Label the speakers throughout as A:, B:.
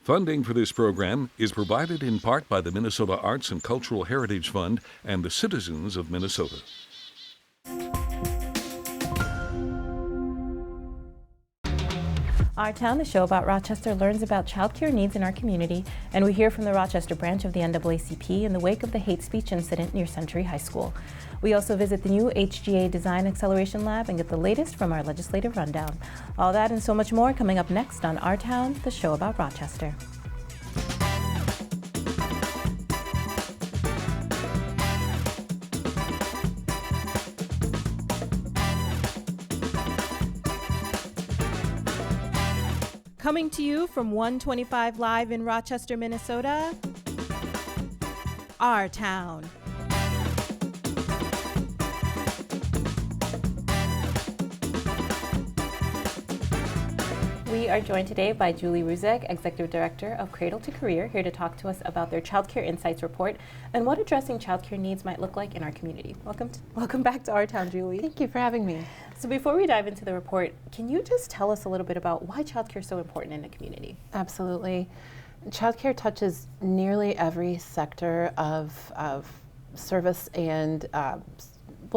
A: Funding for this program is provided in part by the Minnesota Arts and Cultural Heritage Fund and the citizens of Minnesota.
B: Our Town, the show about Rochester, learns about childcare needs in our community, and we hear from the Rochester branch of the NAACP in the wake of the hate speech incident near Century High School. We also visit the new HGA Design Acceleration Lab and get the latest from our legislative rundown. All that and so much more coming up next on Our Town, the show about Rochester. Coming to you from 125 Live in Rochester, Minnesota, Our Town. We are joined today by Julie Ruzek, Executive Director of Cradle to Career, here to talk to us about their Childcare Insights Report and what addressing childcare needs might look like in our community. Welcome back to Our Town, Julie.
C: Thank you for having me.
B: So before we dive into the report, can you just tell us a little bit about why childcare is so important in the community?
C: Absolutely. Childcare touches nearly every sector of service and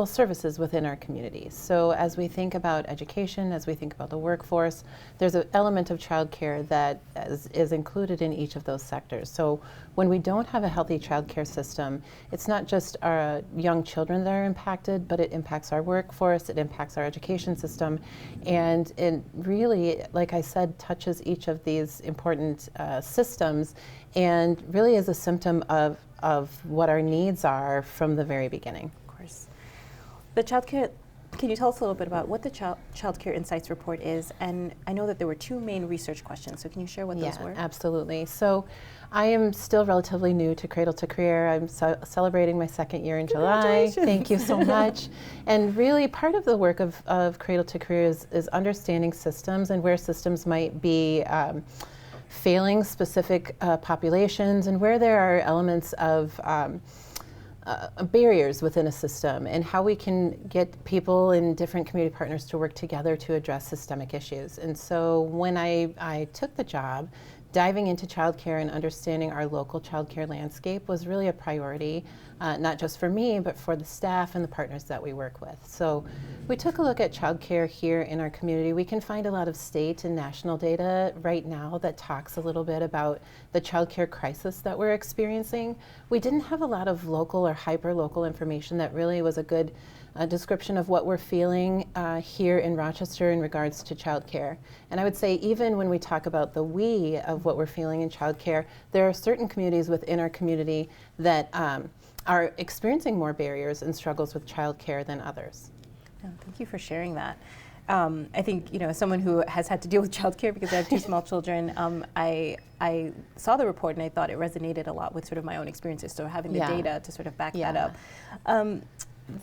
C: services within our community. So as we think about education, as we think about the workforce, there's an element of childcare that is included in each of those sectors. So when we don't have a healthy childcare system, it's not just our young children that are impacted, but it impacts our workforce, it impacts our education system, and it really, like I said, touches each of these important systems and really is a symptom of what our needs are from the very beginning.
B: Of course. The childcare, can you tell us a little bit about what the Childcare Insights Report is? And I know that there were two main research questions, so can you share what those were?
C: Absolutely. So I am still relatively new to Cradle to Career. I'm celebrating my second year in July. Thank you so much. And really part of the work of Cradle to Career is understanding systems and where systems might be failing specific populations and where there are elements of barriers within a system and how we can get people and different community partners to work together to address systemic issues. And so when I took the job, diving into childcare and understanding our local childcare landscape was really a priority, not just for me, but for the staff and the partners that we work with. So we took a look at childcare here in our community. We can find a lot of state and national data right now that talks a little bit about the childcare crisis that we're experiencing. We didn't have a lot of local or hyper-local information that really was a good description of what we're feeling here in Rochester in regards to childcare. And I would say even when we talk about the we of what we're feeling in childcare, there are certain communities within our community that are experiencing more barriers and struggles with childcare than others.
B: Oh, thank you for sharing that. I think, as someone who has had to deal with childcare because I have two small children, I saw the report and I thought it resonated a lot with sort of my own experiences, so having the data to sort of back that up.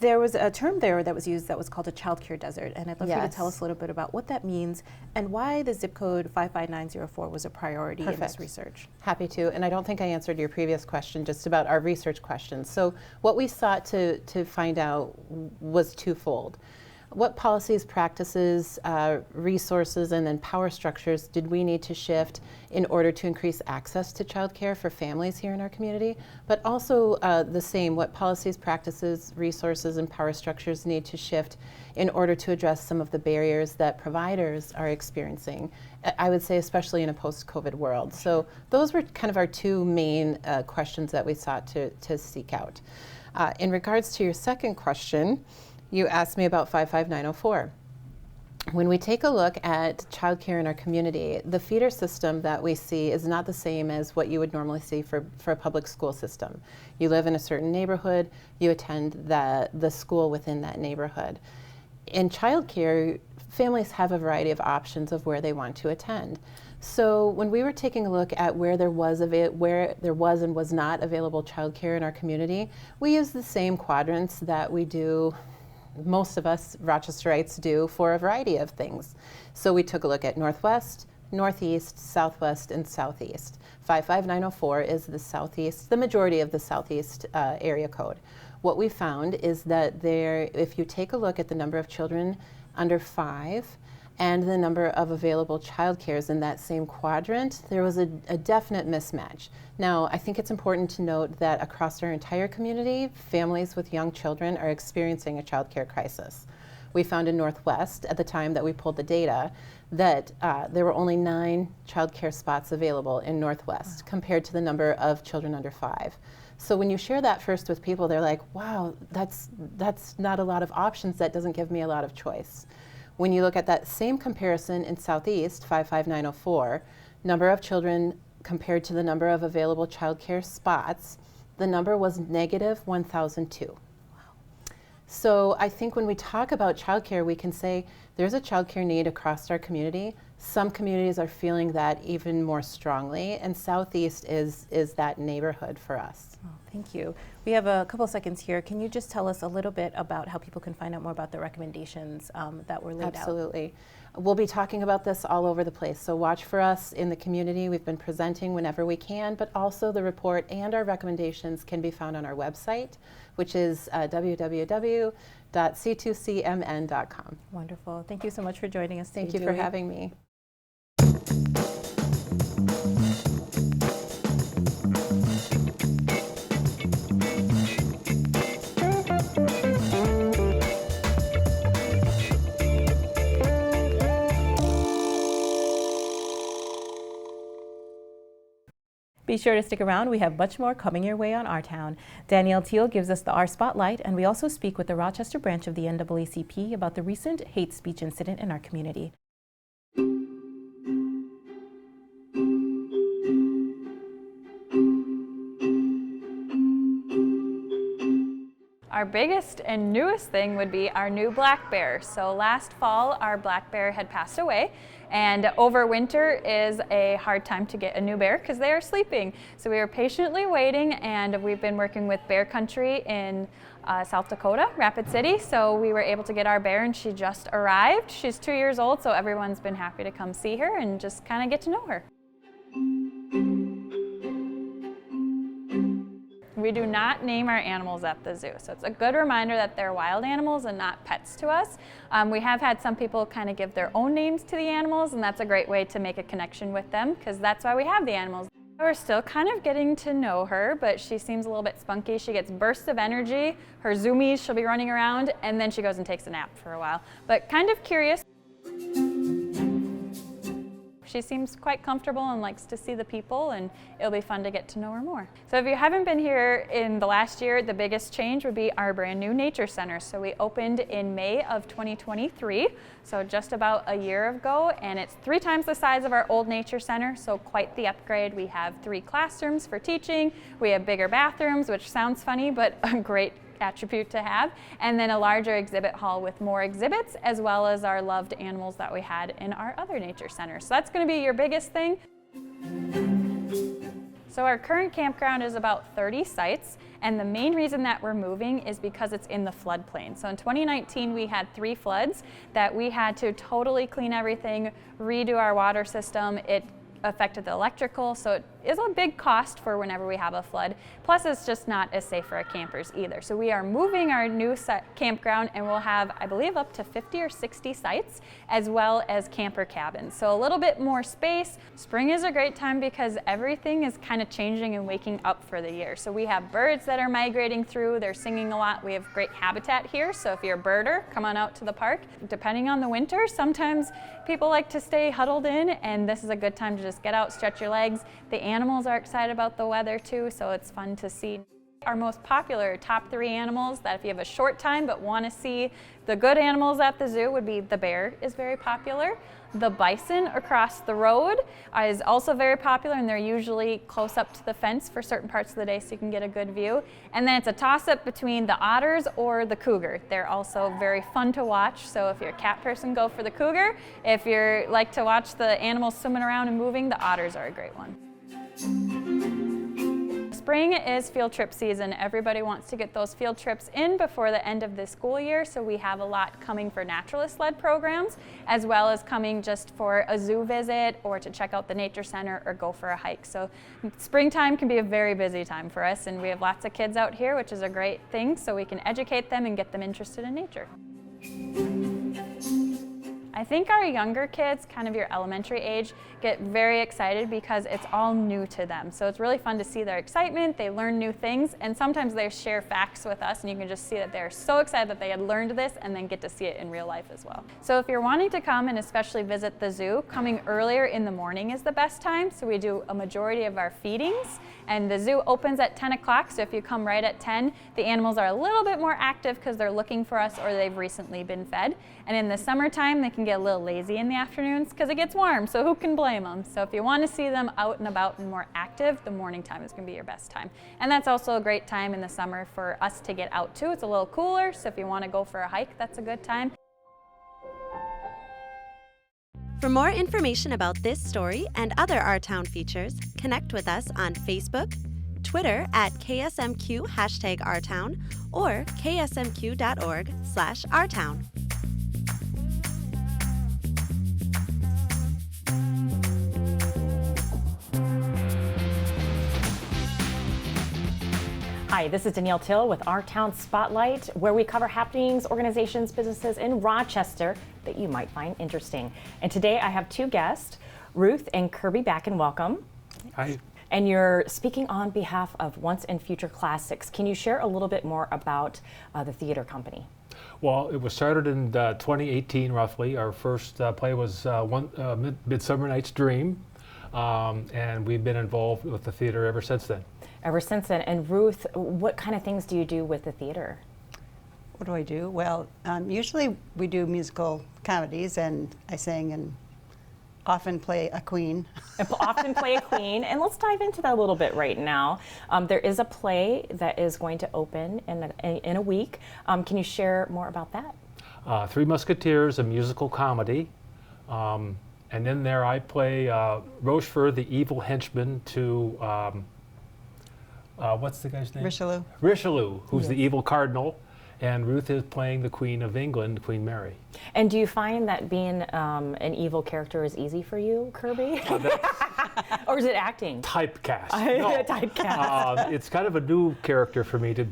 B: There was a term there that was used that was called a childcare desert, and I'd love you to tell us a little bit about what that means and why the zip code 55904 was a priority in this research.
C: Happy to, and I don't think I answered your previous question just about our research questions. So what we sought to find out was twofold. What policies, practices, resources, and then power structures did we need to shift in order to increase access to childcare for families here in our community? But also the same, what policies, practices, resources, and power structures need to shift in order to address some of the barriers that providers are experiencing, I would say especially in a post-COVID world. So those were kind of our two main questions that we sought to seek out. In regards to your second question, you asked me about 55904. When we take a look at childcare in our community, the feeder system that we see is not the same as what you would normally see for a public school system. You live in a certain neighborhood, you attend the school within that neighborhood. In childcare, families have a variety of options of where they want to attend. So when we were taking a look at where there was and was not available childcare in our community, we used the same quadrants that we do, most of us Rochesterites do, for a variety of things. So we took a look at Northwest, Northeast, Southwest, and Southeast. 55904 is the Southeast, the majority of the Southeast area code. What we found is that if you take a look at the number of children under 5, and the number of available childcares in that same quadrant, there was a definite mismatch. Now, I think it's important to note that across our entire community, families with young children are experiencing a childcare crisis. We found in Northwest, at the time that we pulled the data, that there were only 9 childcare spots available in Northwest compared to the number of children under 5. So when you share that first with people, they're like, wow, that's not a lot of options, that doesn't give me a lot of choice. When you look at that same comparison in Southeast, 55904, number of children compared to the number of available childcare spots, the number was negative 1,002. So I think when we talk about childcare, we can say there's a childcare need across our community. Some communities are feeling that even more strongly, and Southeast is that neighborhood for us.
B: Oh, thank you. We have a couple seconds here. Can you just tell us a little bit about how people can find out more about the recommendations that were laid out?
C: Absolutely. We'll be talking about this all over the place, so watch for us in the community. We've been presenting whenever we can, but also the report and our recommendations can be found on our website, which is www.c2cmn.com.
B: Wonderful. Thank you so much for joining us today,
C: Thank you for
B: Julie.
C: having me.
B: Be sure to stick around. We have much more coming your way on Our Town. Danielle Teal gives us the Our Spotlight, and we also speak with the Rochester branch of the NAACP about the recent hate speech incident in our community.
D: Our biggest and newest thing would be our new black bear. So last fall, our black bear had passed away, and over winter is a hard time to get a new bear because they are sleeping. So we were patiently waiting, and we've been working with Bear Country in South Dakota, Rapid City. So we were able to get our bear, and she just arrived. She's 2 years old, so everyone's been happy to come see her and just kind of get to know her. We do not name our animals at the zoo, so it's a good reminder that they're wild animals and not pets to us. We have had some people kind of give their own names to the animals, and that's a great way to make a connection with them because that's why we have the animals. We're still kind of getting to know her, but she seems a little bit spunky. She gets bursts of energy, her zoomies, she'll be running around, and then she goes and takes a nap for a while. But kind of curious. She seems quite comfortable and likes to see the people, and it'll be fun to get to know her more. So if you haven't been here in the last year, the biggest change would be our brand new nature center. So we opened in May of 2023, so just about a year ago, and it's 3 times the size of our old nature center, so quite the upgrade. We have 3 classrooms for teaching, we have bigger bathrooms, which sounds funny, but a great attribute to have, and then a larger exhibit hall with more exhibits, as well as our loved animals that we had in our other nature center. So that's going to be your biggest thing. So our current campground is about 30 sites, and the main reason that we're moving is because it's in the floodplain. So in 2019 we had 3 floods that we had to totally clean everything, redo our water system. It affected the electrical, so it is a big cost for whenever we have a flood. Plus, it's just not as safe for our campers either. So we are moving our new campground, and we'll have, I believe, up to 50 or 60 sites, as well as camper cabins. So a little bit more space. Spring is a great time because everything is kind of changing and waking up for the year. So we have birds that are migrating through. They're singing a lot. We have great habitat here. So if you're a birder, come on out to the park. Depending on the winter, sometimes people like to stay huddled in, and this is a good time to just get out, stretch your legs. The animals are excited about the weather too, so it's fun to see. Our most popular top 3 animals that if you have a short time but want to see the good animals at the zoo would be the bear is very popular. The bison across the road is also very popular, and they're usually close up to the fence for certain parts of the day so you can get a good view. And then it's a toss-up between the otters or the cougar. They're also very fun to watch, so if you're a cat person, go for the cougar. If you like to watch the animals swimming around and moving, the otters are a great one. Spring is field trip season. Everybody wants to get those field trips in before the end of the school year, so we have a lot coming for naturalist-led programs, as well as coming just for a zoo visit or to check out the nature center or go for a hike. So springtime can be a very busy time for us, and we have lots of kids out here, which is a great thing, so we can educate them and get them interested in nature. I I think our younger kids, kind of your elementary age, get very excited because it's all new to them. So it's really fun to see their excitement. They learn new things, and sometimes they share facts with us, and you can just see that they're so excited that they had learned this and then get to see it in real life as well. So if you're wanting to come and especially visit the zoo, coming earlier in the morning is the best time. So we do a majority of our feedings, and the zoo opens at 10 o'clock. So if you come right at 10, the animals are a little bit more active because they're looking for us or they've recently been fed. And in the summertime, they can get a little lazy in the afternoons because it gets warm, so who can blame them? So if you want to see them out and about and more active, the morning time is going to be your best time. And that's also a great time in the summer for us to get out too. It's a little cooler, so if you want to go for a hike, that's a good time.
E: For more information about this story and other Our Town features, connect with us on Facebook, Twitter at KSMQ #OurTown, or ksmq.org/OurTown.
F: Hi, this is Danielle Till with Our Town Spotlight, where we cover happenings, organizations, businesses in Rochester that you might find interesting. And today I have two guests, Ruth and Kirby Bakken. Welcome.
G: Hi.
F: And you're speaking on behalf of Once and Future Classics. Can you share a little bit more about the theater company?
G: Well, it was started in 2018, roughly. Our first play was Midsummer Night's Dream, and we've been involved with the theater ever since then.
F: Ever since then. And Ruth, what kind of things do you do with the theater?
H: What do I do? Well, usually we do musical comedies, and I sing and often play a queen.
F: Often play a queen, and let's dive into that a little bit right now. There is a play that is going to open in a week. Can you share more about that?
G: Three Musketeers, a musical comedy. And in there I play Rochefort, the evil henchman to, what's the guy's name?
H: Richelieu.
G: Richelieu, who's the evil cardinal. And Ruth is playing the Queen of England, Queen Mary.
F: And do you find that being an evil character is easy for you, Kirby? Or is it acting?
G: Typecast.
F: No. Typecast.
G: It's kind of a new character for me to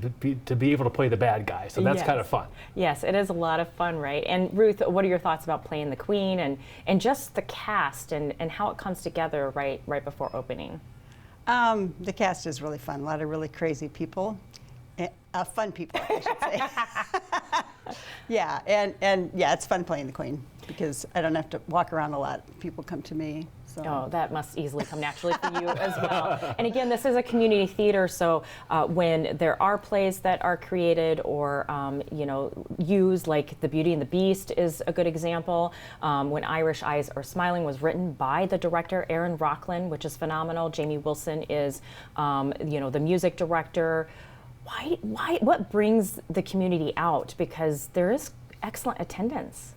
G: be able to play the bad guy, so that's kind of fun.
F: Yes, it is a lot of fun, right? And Ruth, what are your thoughts about playing the Queen and just the cast and how it comes together right before opening?
H: The cast is really fun. A lot of really crazy people. Fun people, I should say. Yeah, and yeah, it's fun playing the Queen because I don't have to walk around a lot. People come to me. So.
F: Oh, that must easily come naturally for you as well. And again, this is a community theater, so when there are plays that are created or used, like The Beauty and the Beast is a good example. When Irish Eyes Are Smiling was written by the director Aaron Rocklin, which is phenomenal. Jamie Wilson is, the music director. What brings the community out? Because there is excellent attendance.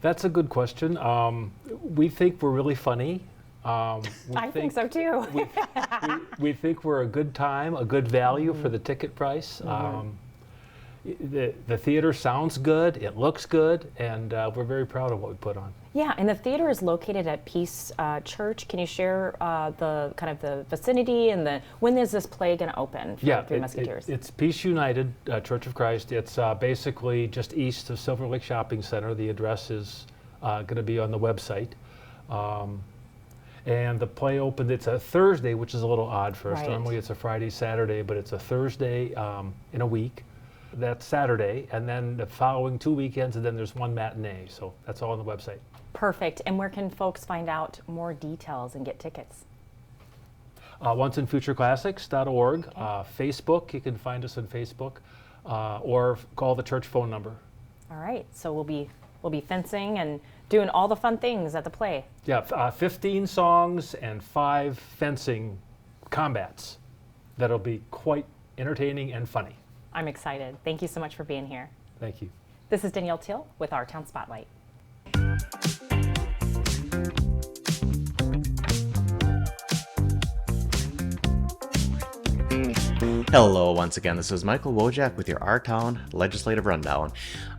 G: That's a good question. We think we're really funny.
F: I think so too.
G: we think we're a good time, a good value for the ticket price. The theater sounds good, it looks good, and we're very proud of what we put on.
F: Yeah, and the theater is located at Peace Church. Can you share the kind of the vicinity and when is this play going to open for Three Musketeers?
G: It's Peace United Church of Christ. It's basically just east of Silver Lake Shopping Center. The address is going to be on the website. And the play opened, it's a Thursday, which is a little odd for us.
F: Right.
G: Normally it's a Friday, Saturday, but it's a Thursday in a week. That's Saturday, and then the following 2 weekends, and then there's one matinee. So that's all on the website.
F: Perfect. And where can folks find out more details and get tickets?
G: OnceandFutureClassics.org. Facebook, you can find us on Facebook, or call the church phone number.
F: All right. So we'll be fencing and doing all the fun things at the play.
G: Yeah, 15 songs and 5 fencing combats. That'll be quite entertaining and funny.
F: I'm excited. Thank you so much for being here.
G: Thank you.
F: This is Danielle Till with Our Town Spotlight.
I: Hello once again, this is Michael Wojcik with your Our Town Legislative Rundown.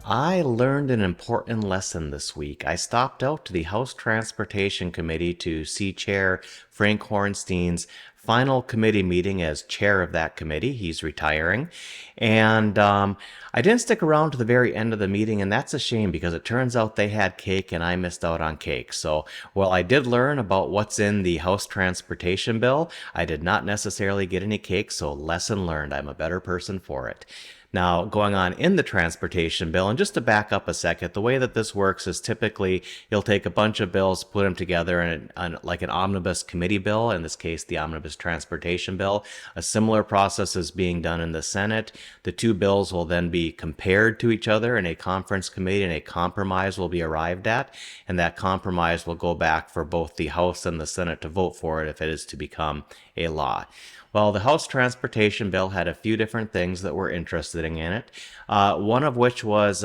I: I learned an important lesson this week. I stopped out to the House Transportation Committee to see Chair Frank Hornstein's final committee meeting as chair of that committee. He's retiring. And I didn't stick around to the very end of the meeting, and that's a shame because it turns out they had cake and I missed out on cake. So, while I did learn about what's in the House Transportation Bill, I did not necessarily get any cake, so lesson learned. I'm a better person for it. Now, going on in the transportation bill, and just to back up a second, the way that this works is typically you'll take a bunch of bills, put them together in like an omnibus committee bill, in this case, the omnibus transportation bill. A similar process is being done in the Senate. The two bills will then be compared to each other in a conference committee, and a compromise will be arrived at, and that compromise will go back for both the House and the Senate to vote for it if it is to become a law. Well, the House Transportation Bill had a few different things that we're interested in it. One of which was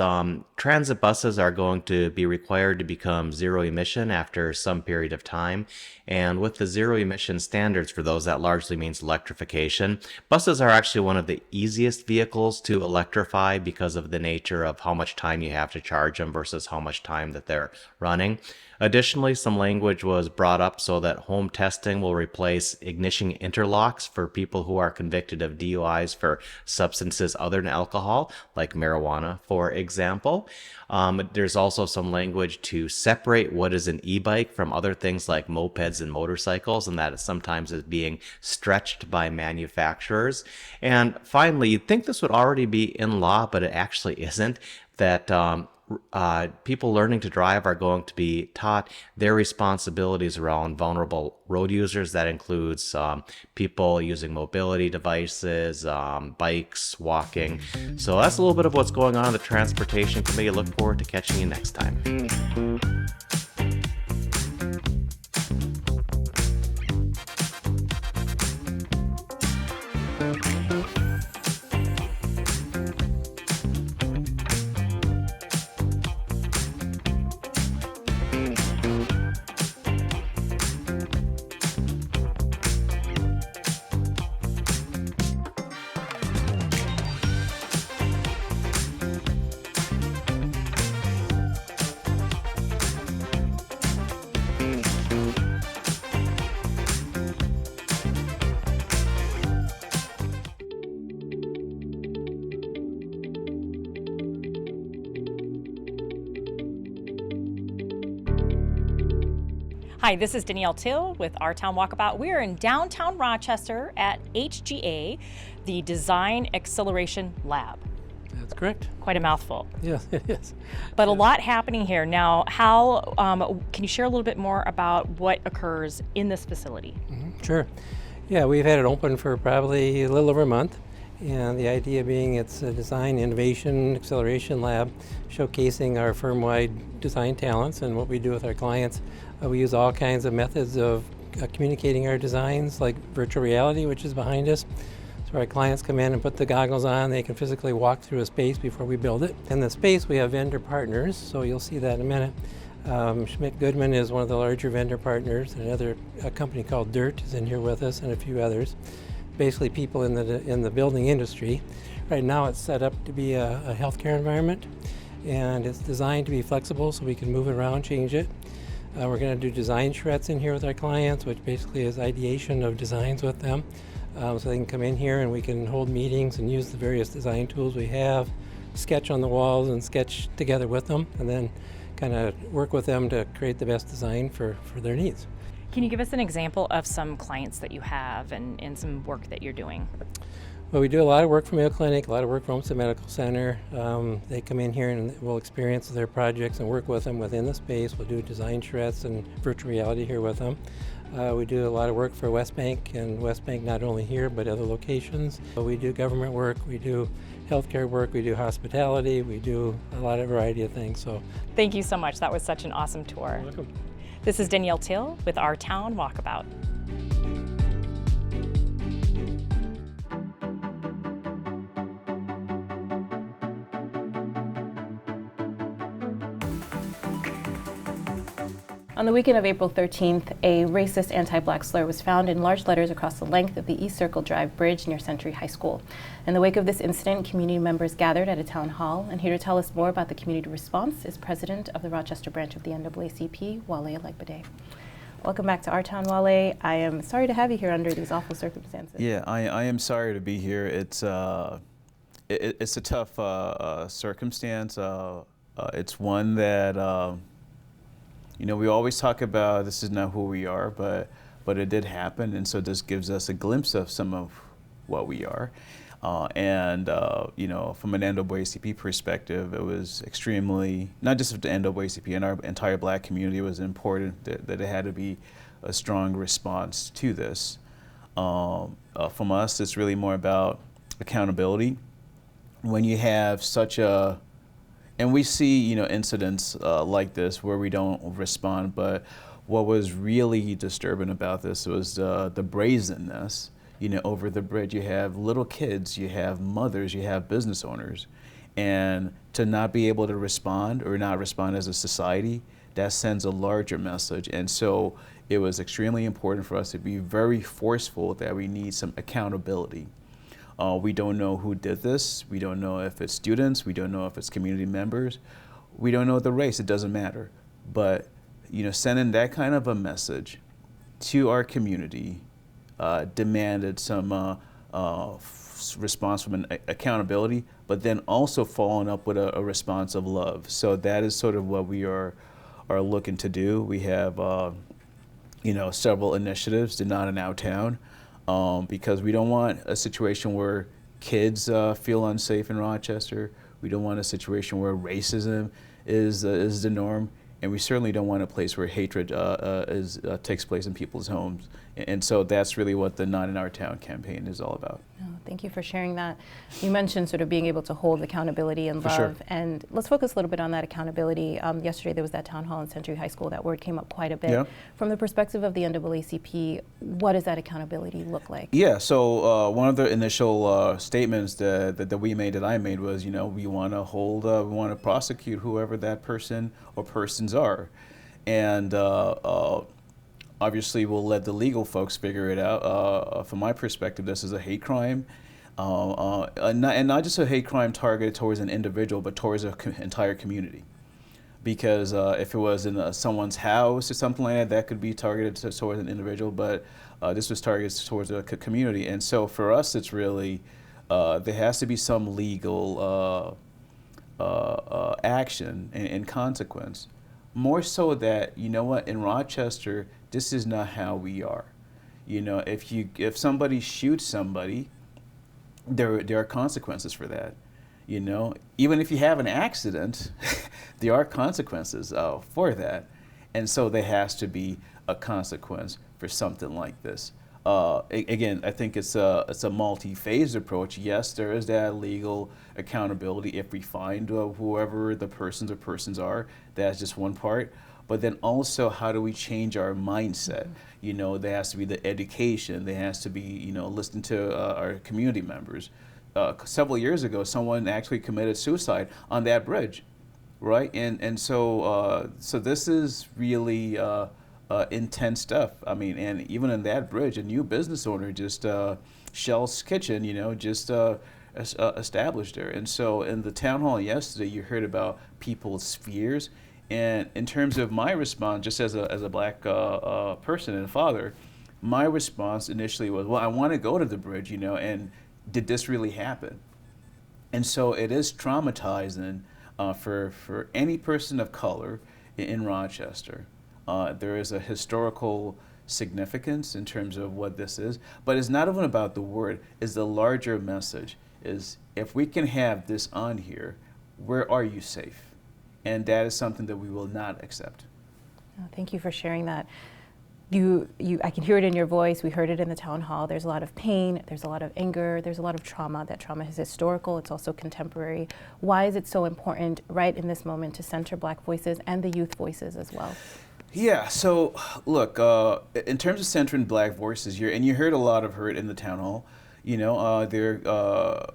I: transit buses are going to be required to become zero emission after some period of time. And with the zero emission standards for those, that largely means electrification. Buses are actually one of the easiest vehicles to electrify because of the nature of how much time you have to charge them versus how much time that they're running. Additionally, some language was brought up so that home testing will replace ignition interlocks for people who are convicted of DUIs for substances other than alcohol, like marijuana, for example. There's also some language to separate what is an e-bike from other things like mopeds and motorcycles, and that sometimes is being stretched by manufacturers. And finally, you'd think this would already be in law, but it actually isn't, that people learning to drive are going to be taught their responsibilities around vulnerable road users. That includes people using mobility devices, bikes, walking. So that's a little bit of what's going on in the Transportation Committee. I look forward to catching you next time.
F: Hi, this is Danielle Till with Our Town Walkabout. We are in downtown Rochester at HGA, the Design Acceleration Lab.
J: That's correct.
F: Quite a mouthful.
J: Yes, it is.
F: But a lot happening here. Now, how can you share a little bit more about what occurs in this facility?
J: Sure. Yeah, we've had it open for probably a little over a month. And the idea being it's a design innovation acceleration lab showcasing our firm-wide design talents and what we do with our clients. We use all kinds of methods of communicating our designs, like virtual reality, which is behind us. So our clients come in and put the goggles on. They can physically walk through a space before we build it. In the space, we have vendor partners, so you'll see that in a minute. Schmidt-Goodman is one of the larger vendor partners. A company called DIRT is in here with us, and a few others. Basically people in the building industry. Right now it's set up to be a healthcare environment, and it's designed to be flexible so we can move it around, change it. We're going to do design charrettes in here with our clients, which basically is ideation of designs with them. So they can come in here and we can hold meetings and use the various design tools we have, sketch on the walls and sketch together with them, and then kind of work with them to create the best design for their needs.
F: Can you give us an example of some clients that you have and some work that you're doing?
J: Well, we do a lot of work for Mayo Clinic, a lot of work for Homestead Medical Center. They come in here and we'll experience their projects and work with them within the space. We'll do design charrettes and virtual reality here with them. We do a lot of work for West Bank, and West Bank not only here but other locations. We do government work, we do healthcare work, we do hospitality, we do a lot of variety of things. So,
F: thank you so much. That was such an awesome tour.
J: You're welcome.
F: This is Danielle Till with Our Town Walkabout.
B: On the weekend of April 13th, a racist anti-Black slur was found in large letters across the length of the East Circle Drive Bridge near Century High School. In the wake of this incident, community members gathered at a town hall, and here to tell us more about the community response is President of the Rochester branch of the NAACP, Wale Elegebede. Welcome back to our town, Wale. I am sorry to have you here under these awful circumstances.
K: Yeah, I am sorry to be here. It's a tough circumstance. It's one that we always talk about. This is not who we are, but it did happen, and so this gives us a glimpse of some of what we are. From an NAACP perspective, it was extremely, not just the NAACP, in our entire Black community, it was important that it had to be a strong response to this. From us, it's really more about accountability. When you have such a, and we see, incidents like this where we don't respond, but what was really disturbing about this was the brazenness. Over the bridge, you have little kids, you have mothers, you have business owners, and to not be able to respond or not respond as a society, that sends a larger message. And so it was extremely important for us to be very forceful that we need some accountability. We don't know who did this. We don't know if it's students. We don't know if it's community members. We don't know the race. It doesn't matter. But, sending that kind of a message to our community demanded some response from an accountability, but then also following up with a response of love. So that is sort of what we are looking to do. We have, several initiatives to Not in Our Town. Because we don't want a situation where kids feel unsafe in Rochester. We don't want a situation where racism is the norm, and we certainly don't want a place where hatred takes place in people's homes. And so that's really what the Not in Our Town campaign is all about.
B: Oh, thank you for sharing that. You mentioned sort of being able to hold accountability and love,
K: sure.
B: And let's focus a little bit on that accountability. Yesterday there was that town hall in Century High School. That word came up quite a bit.
K: Yeah.
B: From the perspective of the NAACP, what does that accountability look like?
K: Yeah, so one of the initial statements that we made, that I made, was, we want to we want to prosecute whoever that person or persons are. And obviously, we'll let the legal folks figure it out. From my perspective, this is a hate crime, and not just a hate crime targeted towards an individual, but towards an entire community. Because if it was in someone's house or something like that, that could be targeted towards an individual, but this was targeted towards a community. And so for us, it's really, there has to be some legal action and consequence. More so that, in Rochester, this is not how we are. If somebody shoots somebody, there are consequences for that. Even if you have an accident, there are consequences for that. And so there has to be a consequence for something like this. Again, I think it's a multi-phased approach. Yes, there is that legal accountability if we find whoever the persons are. That's just one part. But then also, how do we change our mindset? There has to be the education. There has to be, listening to our community members. Several years ago, someone actually committed suicide on that bridge, right? And so this is really intense stuff. I mean, and even in that bridge, a new business owner just Shell's Kitchen, established there. And so in the town hall yesterday, you heard about people's fears. And in terms of my response, just as a Black person and father, my response initially was, well, I want to go to the bridge, and did this really happen? And so it is traumatizing for any person of color in Rochester. There is a historical significance in terms of what this is, but it's not even about the word. It's the larger message, is if we can have this on here, where are you safe? And that is something that we will not accept.
B: Oh, thank you for sharing that. I can hear it in your voice. We heard it in the town hall. There's a lot of pain. There's a lot of anger. There's a lot of trauma. That trauma is historical. It's also contemporary. Why is it so important right in this moment to center Black voices and the youth voices as well?
K: Yeah, so look, in terms of centering Black voices here, and you heard a lot of hurt in the town hall, there are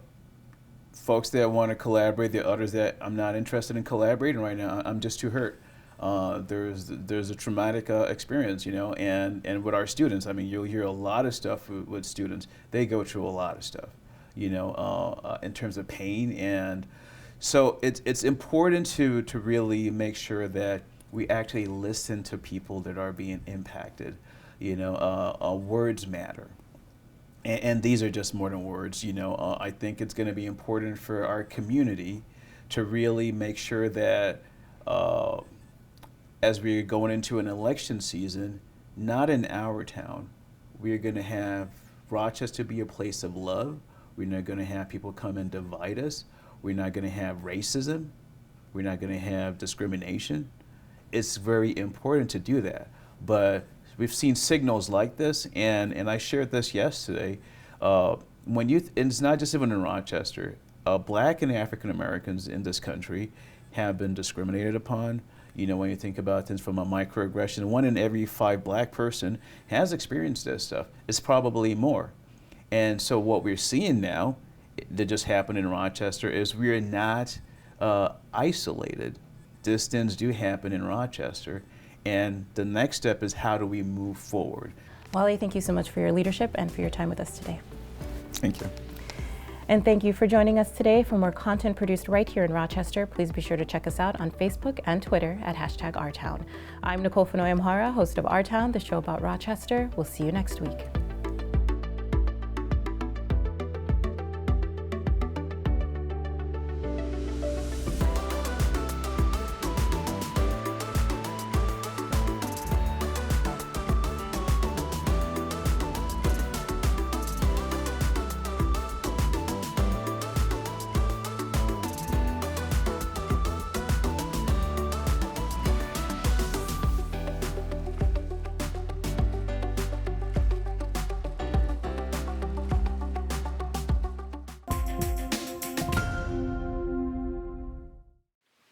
K: folks that want to collaborate, there are others that I'm not interested in collaborating right now. I'm just too hurt. There's a traumatic experience, and with our students, I mean, you'll hear a lot of stuff with students. They go through a lot of stuff, in terms of pain, and so it's important to really make sure that we actually listen to people that are being impacted. Words matter. And these are just more than words. I think it's going to be important for our community to really make sure that as we're going into an election season, not in our town, we're going to have Rochester be a place of love. We're not going to have people come and divide us. We're not going to have racism. We're not going to have discrimination. It's very important to do that. But we've seen signals like this, and I shared this yesterday. And it's not just even in Rochester, Black and African Americans in this country have been discriminated upon. When you think about things from a microaggression, 1 in every 5 Black person has experienced this stuff. It's probably more. And so what we're seeing now that just happened in Rochester is we're not isolated. These things do happen in Rochester. And the next step is, how do we move forward?
B: Wale, thank you so much for your leadership and for your time with us today.
K: Thank you.
B: And thank you for joining us today. For more content produced right here in Rochester, please be sure to check us out on Facebook and Twitter at #OurTown. I'm Nicole Fenoy-Amhara, host of Our Town, the show about Rochester. We'll see you next week.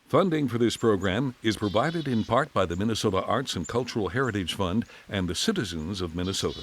A: Funding for this program is provided in part by the Minnesota Arts and Cultural Heritage Fund and the citizens of Minnesota.